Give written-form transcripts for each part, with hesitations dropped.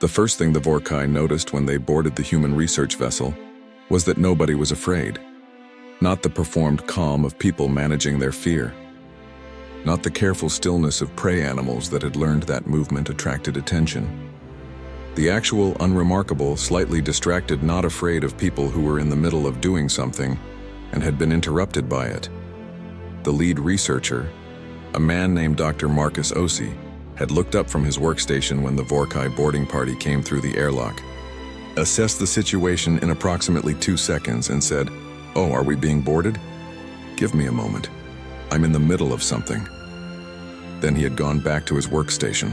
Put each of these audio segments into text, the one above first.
The first thing the Vorkai noticed when they boarded the human research vessel was that nobody was afraid. Not the performed calm of people managing their fear. Not the careful stillness of prey animals that had learned that movement attracted attention. The actual, unremarkable, slightly distracted, not afraid of people who were in the middle of doing something and had been interrupted by it. The lead researcher, a man named Dr. Marcus Osi, had looked up from his workstation when the Vorkai boarding party came through the airlock, assessed the situation in approximately 2 seconds and said, "Oh, are we being boarded? Give me a moment. I'm in the middle of something." Then he had gone back to his workstation.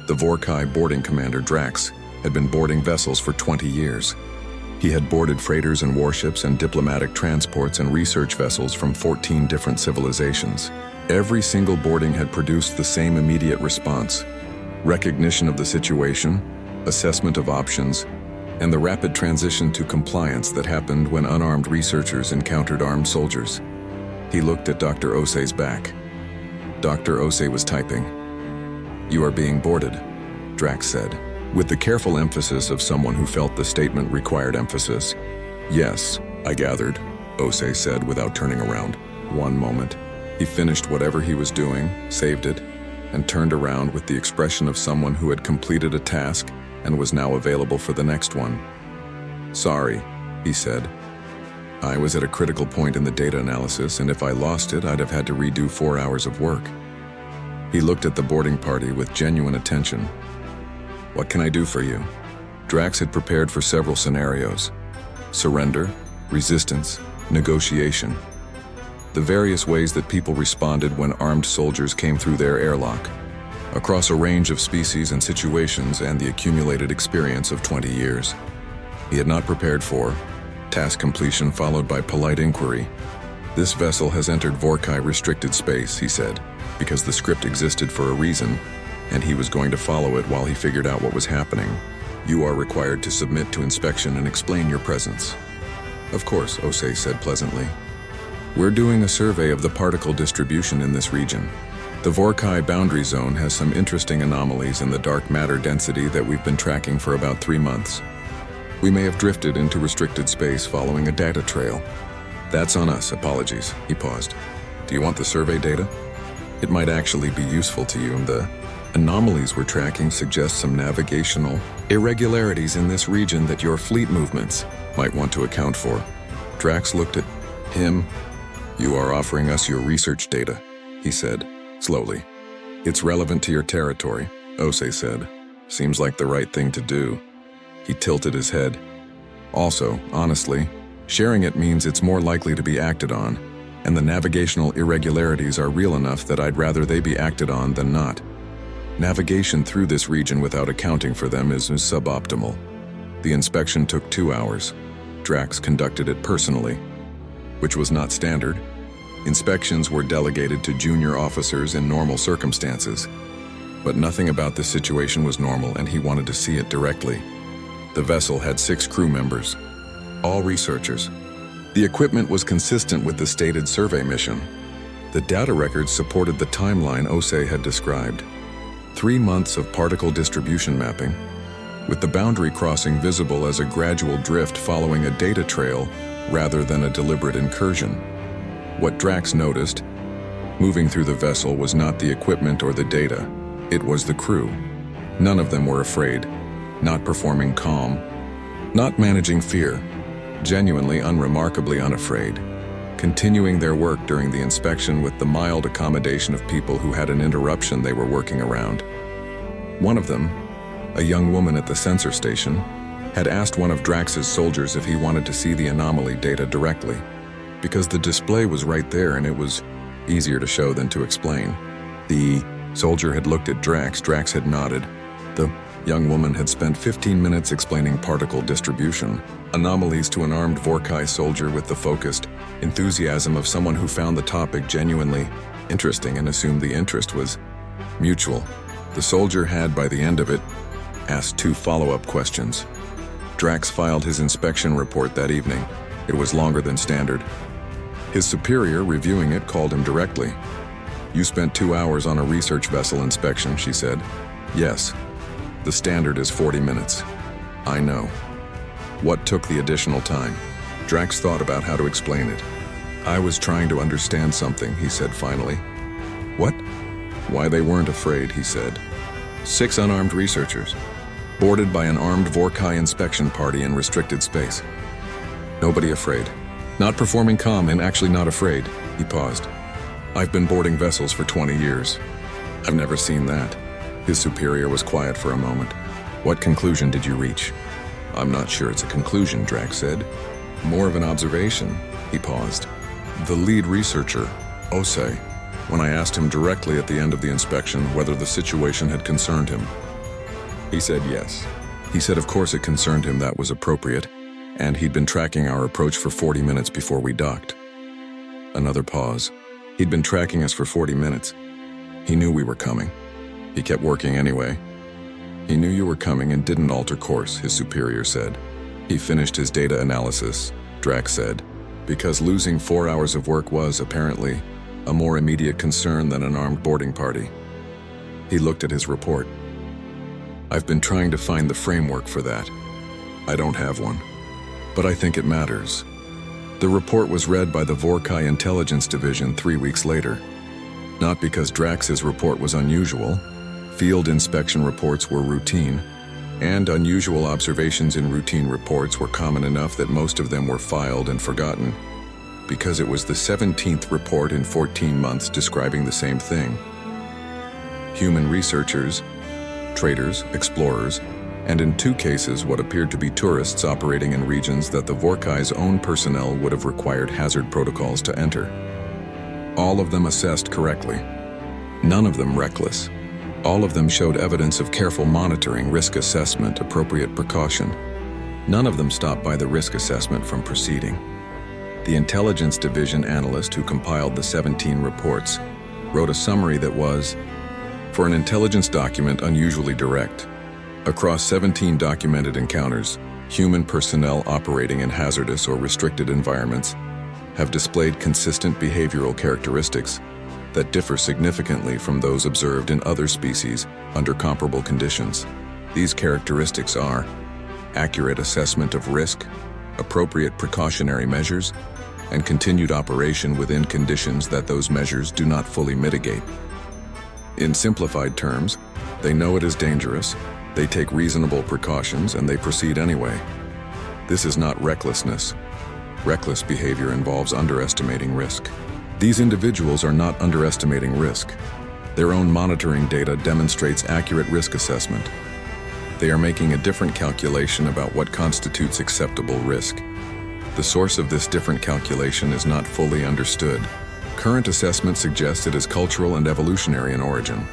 The Vorkai boarding commander, Drax, had been boarding vessels for 20 years. He had boarded freighters and warships and diplomatic transports and research vessels from 14 different civilizations. Every single boarding had produced the same immediate response: recognition of the situation, assessment of options, and the rapid transition to compliance that happened when unarmed researchers encountered armed soldiers. He looked at Dr. Osei's back. Dr. Osei was typing. "You are being boarded," Drax said, with the careful emphasis of someone who felt the statement required emphasis. "Yes, I gathered," Osei said without turning around. One moment. He finished whatever he was doing, saved it, and turned around with the expression of someone who had completed a task and was now available for the next one. "Sorry," he said. "I was at a critical point in the data analysis, and if I lost it, I'd have had to redo 4 hours of work." He looked at the boarding party with genuine attention. "What can I do for you?" Drax had prepared for several scenarios: surrender, resistance, negotiation. The various ways that people responded when armed soldiers came through their airlock, across a range of species and situations and the accumulated experience of 20 years. He had not prepared for task completion followed by polite inquiry. "This vessel has entered Vorkai restricted space," he said, because the script existed for a reason, and he was going to follow it while he figured out what was happening. "You are required to submit to inspection and explain your presence." "Of course," Osei said pleasantly. "We're doing a survey of the particle distribution in this region. The Vorkai boundary zone has some interesting anomalies in the dark matter density that we've been tracking for about 3 months. We may have drifted into restricted space following a data trail. That's on us, apologies." He paused. "Do you want the survey data? It might actually be useful to you. The anomalies we're tracking suggest some navigational irregularities in this region that your fleet movements might want to account for." Drax looked at him. "You are offering us your research data," he said, slowly. "It's relevant to your territory," Osei said. "Seems like the right thing to do." He tilted his head. "Also, honestly, sharing it means it's more likely to be acted on, and the navigational irregularities are real enough that I'd rather they be acted on than not. Navigation through this region without accounting for them is suboptimal." The inspection took 2 hours. Drax conducted it personally, which was not standard. Inspections were delegated to junior officers in normal circumstances, but nothing about this situation was normal, and he wanted to see it directly. The vessel had 6 crew members, all researchers. The equipment was consistent with the stated survey mission. The data records supported the timeline Osei had described. 3 months of particle distribution mapping, with the boundary crossing visible as a gradual drift following a data trail rather than a deliberate incursion. What Drax noticed, moving through the vessel, was not the equipment or the data. It was the crew. None of them were afraid, not performing calm, not managing fear, genuinely unremarkably unafraid, continuing their work during the inspection with the mild accommodation of people who had an interruption they were working around. One of them, a young woman at the sensor station, had asked one of Drax's soldiers if he wanted to see the anomaly data directly, because the display was right there and it was easier to show than to explain. The soldier had looked at Drax. Drax had nodded. The young woman had spent 15 minutes explaining particle distribution anomalies to an armed Vorkai soldier with the focused enthusiasm of someone who found the topic genuinely interesting and assumed the interest was mutual. The soldier had, by the end of it, asked 2 follow-up questions. Drax filed his inspection report that evening. It was longer than standard. His superior, reviewing it, called him directly. "You spent 2 hours on a research vessel inspection," she said. "Yes." The standard is 40 minutes. I know. What took the additional time? Drax thought about how to explain it. I was trying to understand something, he said finally. What? Why they weren't afraid, he said. 6 unarmed researchers, boarded by an armed Vorkai inspection party in restricted space. Nobody afraid. Not performing comm and actually not afraid, he paused. I've been boarding vessels for 20 years. I've never seen that. His superior was quiet for a moment. What conclusion did you reach? I'm not sure it's a conclusion, Drax said. More of an observation, he paused. The lead researcher, Osei, when I asked him directly at the end of the inspection whether the situation had concerned him. He said yes. He said of course it concerned him, that was appropriate, and he'd been tracking our approach for 40 minutes before we docked. Another pause. He'd been tracking us for 40 minutes. He knew we were coming. He kept working anyway. He knew you were coming and didn't alter course, his superior said. He finished his data analysis, Drax said, because losing 4 hours of work was, apparently, a more immediate concern than an armed boarding party. He looked at his report. I've been trying to find the framework for that. I don't have one. But I think it matters. The report was read by the Vorkai Intelligence Division 3 weeks later. Not because Drax's report was unusual. Field inspection reports were routine, and unusual observations in routine reports were common enough that most of them were filed and forgotten, because it was the 17th report in 14 months describing the same thing. Human researchers, traders, explorers, and in 2 cases what appeared to be tourists operating in regions that the Vorkai's own personnel would have required hazard protocols to enter. All of them assessed correctly. None of them reckless. All of them showed evidence of careful monitoring, risk assessment, appropriate precaution. None of them stopped by the risk assessment from proceeding. The Intelligence Division analyst who compiled the 17 reports wrote a summary that was, for an intelligence document, unusually direct. Across 17 documented encounters, human personnel operating in hazardous or restricted environments have displayed consistent behavioral characteristics that differ significantly from those observed in other species under comparable conditions. These characteristics are accurate assessment of risk, appropriate precautionary measures, and continued operation within conditions that those measures do not fully mitigate. In simplified terms, they know it is dangerous, they take reasonable precautions, and they proceed anyway. This is not recklessness. Reckless behavior involves underestimating risk. These individuals are not underestimating risk. Their own monitoring data demonstrates accurate risk assessment. They are making a different calculation about what constitutes acceptable risk. The source of this different calculation is not fully understood. Current assessment suggests it is cultural and evolutionary in origin,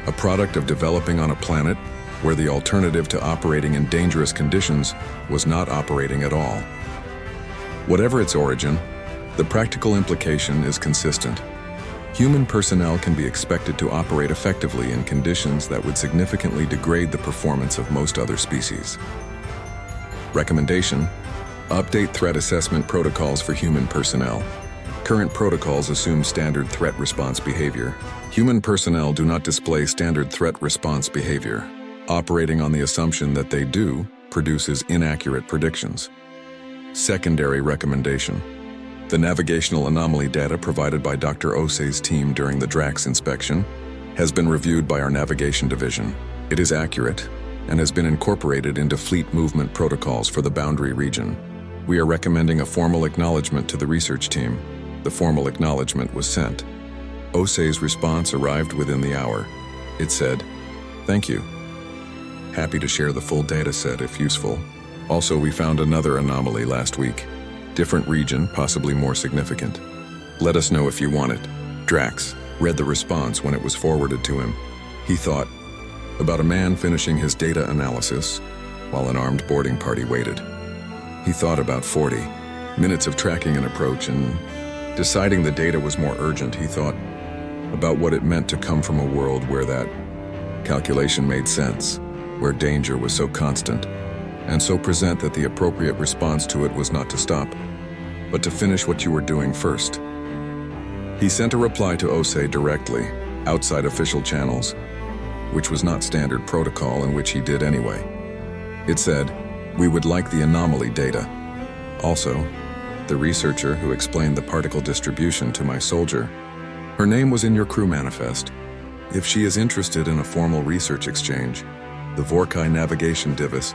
a product of developing on a planet where the alternative to operating in dangerous conditions was not operating at all. Whatever its origin, the practical implication is consistent. Human personnel can be expected to operate effectively in conditions that would significantly degrade the performance of most other species. Recommendation: update threat assessment protocols for human personnel. Current protocols assume standard threat response behavior. Human personnel do not display standard threat response behavior. Operating on the assumption that they do produces inaccurate predictions. Secondary recommendation: the navigational anomaly data provided by Dr. Osei's team during the Drax inspection has been reviewed by our navigation division. It is accurate and has been incorporated into fleet movement protocols for the boundary region. We are recommending a formal acknowledgement to the research team. The formal acknowledgement was sent. Osei's response arrived within the hour. It said, "Thank you. Happy to share the full data set if useful. Also, we found another anomaly last week. Different region, possibly more significant. Let us know if you want it." Drax read the response when it was forwarded to him. He thought about a man finishing his data analysis while an armed boarding party waited. He thought about 40 minutes of tracking an approach and deciding the data was more urgent. He thought about what it meant to come from a world where that calculation made sense, where danger was so constant and so present that the appropriate response to it was not to stop, but to finish what you were doing first. He sent a reply to Osei directly, outside official channels. which was not standard protocol and which he did anyway. It said, "We would like the anomaly data." Also, the researcher who explained the particle distribution to my soldier, her name was in your crew manifest. If she is interested in a formal research exchange, the Vorkai navigation device